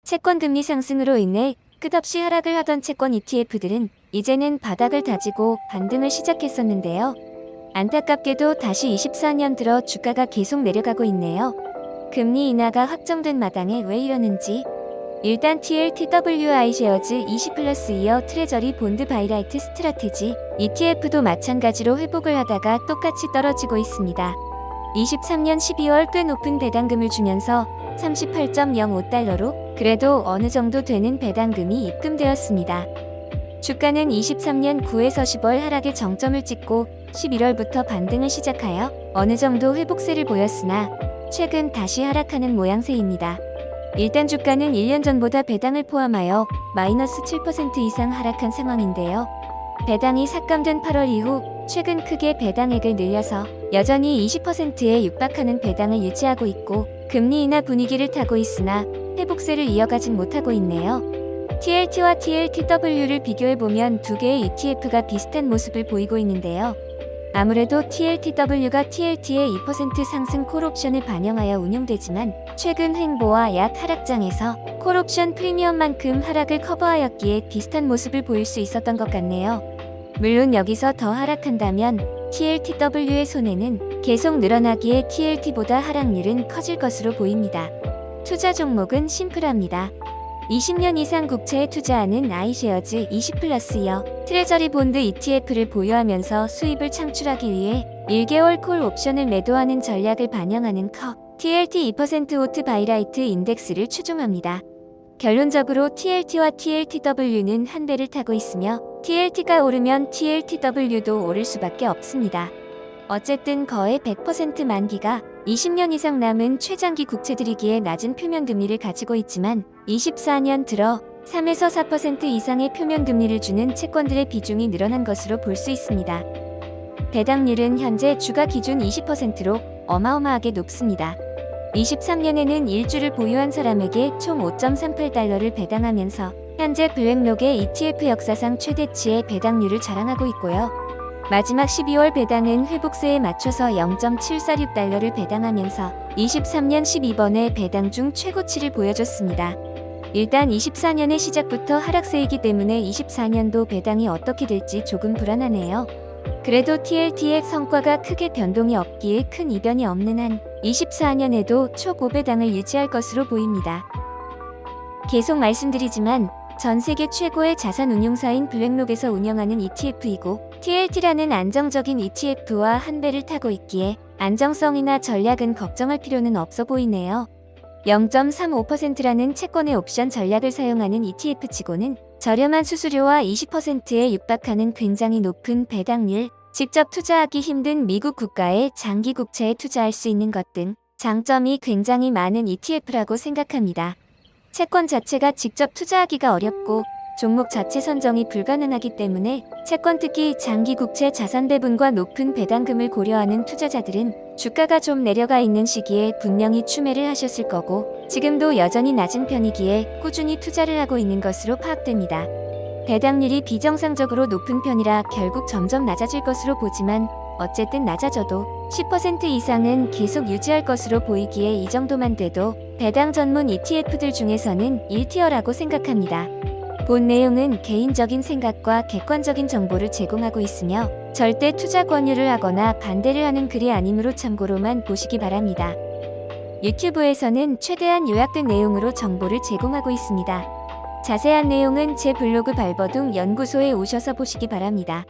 채권 금리 상승으로 인해 끝없이 하락을 하던 채권 ETF들은 이제는 바닥을 다지고 반등을 시작했었는데요. 안타깝게도 다시 24년 들어 주가가 계속 내려가고 있네요. 금리 인하가 확정된 마당에 왜 이러는지. 일단 TLTW iShares 20+2어 트레저리 본드 바이라이트 스트라테지 ETF도 마찬가지로 회복을 하다가 똑같이 떨어지고 있습니다. 23년 12월 꽤 높은 배당금을 주면서 38.05달러로 그래도 어느 정도 되는 배당금이 입금되었습니다. 주가는 23년 9에서 10월 하락의 정점을 찍고 11월부터 반등을 시작하여 어느 정도 회복세를 보였으나 최근 다시 하락하는 모양새입니다. 일단 주가는 1년 전보다 배당을 포함하여 마이너스 7% 이상 하락한 상황인데요. 배당이 삭감된 8월 이후 최근 크게 배당액을 늘려서 여전히 20%에 육박하는 배당을 유지하고 있고 금리 인하 분위기를 타고 있으나 회복세를 이어가진 못하고 있네요. TLT와 TLTW를 비교해보면 두 개의 ETF가 비슷한 모습을 보이고 있는데요. 아무래도 TLTW가 TLT의 2% 상승 콜옵션을 반영하여 운용되지만 최근 횡보와 약 하락장에서 콜옵션 프리미엄만큼 하락을 커버하였기에 비슷한 모습을 보일 수 있었던 것 같네요. 물론 여기서 더 하락한다면 TLTW의 손해는 계속 늘어나기에 TLT보다 하락률은 커질 것으로 보입니다. 투자 종목은 심플합니다. 20년 이상 국채에 투자하는 iShares 20+2여 트레저리 본드 ETF를 보유하면서 수입을 창출하기 위해 1개월 콜 옵션을 매도하는 전략을 반영하는 TLT 2% 오트 바이라이트 인덱스를 추종합니다. 결론적으로 TLT와 TLTW는 한 배를 타고 있으며 TLT가 오르면 TLTW도 오를 수밖에 없습니다. 어쨌든 거의 100% 만기가 20년 이상 남은 최장기 국채들이기에 낮은 표면금리를 가지고 있지만 24년 들어 3에서 4% 이상의 표면금리를 주는 채권들의 비중이 늘어난 것으로 볼 수 있습니다. 배당률은 현재 주가 기준 20%로 어마어마하게 높습니다. 23년에는 1주를 보유한 사람에게 총 5.38달러를 배당하면서 현재 블랙록의 ETF 역사상 최대치의 배당률을 자랑하고 있고요. 마지막 12월 배당은 회복세에 맞춰서 0.746달러를 배당하면서 23년 12번의 배당 중 최고치를 보여줬습니다. 일단 24년의 시작부터 하락세이기 때문에 24년도 배당이 어떻게 될지 조금 불안하네요. 그래도 TLT의 성과가 크게 변동이 없기에 큰 이변이 없는 한 24년에도 초고배당을 유지할 것으로 보입니다. 계속 말씀드리지만 전 세계 최고의 자산 운용사인 블랙록에서 운영하는 ETF이고 TLT라는 안정적인 ETF와 한 배를 타고 있기에 안정성이나 전략은 걱정할 필요는 없어 보이네요. 0.35%라는 채권의 옵션 전략을 사용하는 ETF치고는 저렴한 수수료와 20%에 육박하는 굉장히 높은 배당률, 직접 투자하기 힘든 미국 국가의 장기 국채에 투자할 수 있는 것 등 장점이 굉장히 많은 ETF라고 생각합니다. 채권 자체가 직접 투자하기가 어렵고 종목 자체 선정이 불가능하기 때문에 채권 특히 장기 국채 자산 배분과 높은 배당금을 고려하는 투자자들은 주가가 좀 내려가 있는 시기에 분명히 추매를 하셨을 거고 지금도 여전히 낮은 편이기에 꾸준히 투자를 하고 있는 것으로 파악됩니다. 배당률이 비정상적으로 높은 편이라 결국 점점 낮아질 것으로 보지만 어쨌든 낮아져도 10% 이상은 계속 유지할 것으로 보이기에 이 정도만 돼도 배당 전문 ETF들 중에서는 1티어라고 생각합니다. 본 내용은 개인적인 생각과 객관적인 정보를 제공하고 있으며 절대 투자 권유를 하거나 반대를 하는 글이 아니므로 참고로만 보시기 바랍니다. 유튜브에서는 최대한 요약된 내용으로 정보를 제공하고 있습니다. 자세한 내용은 제 블로그 발버둥 연구소에 오셔서 보시기 바랍니다.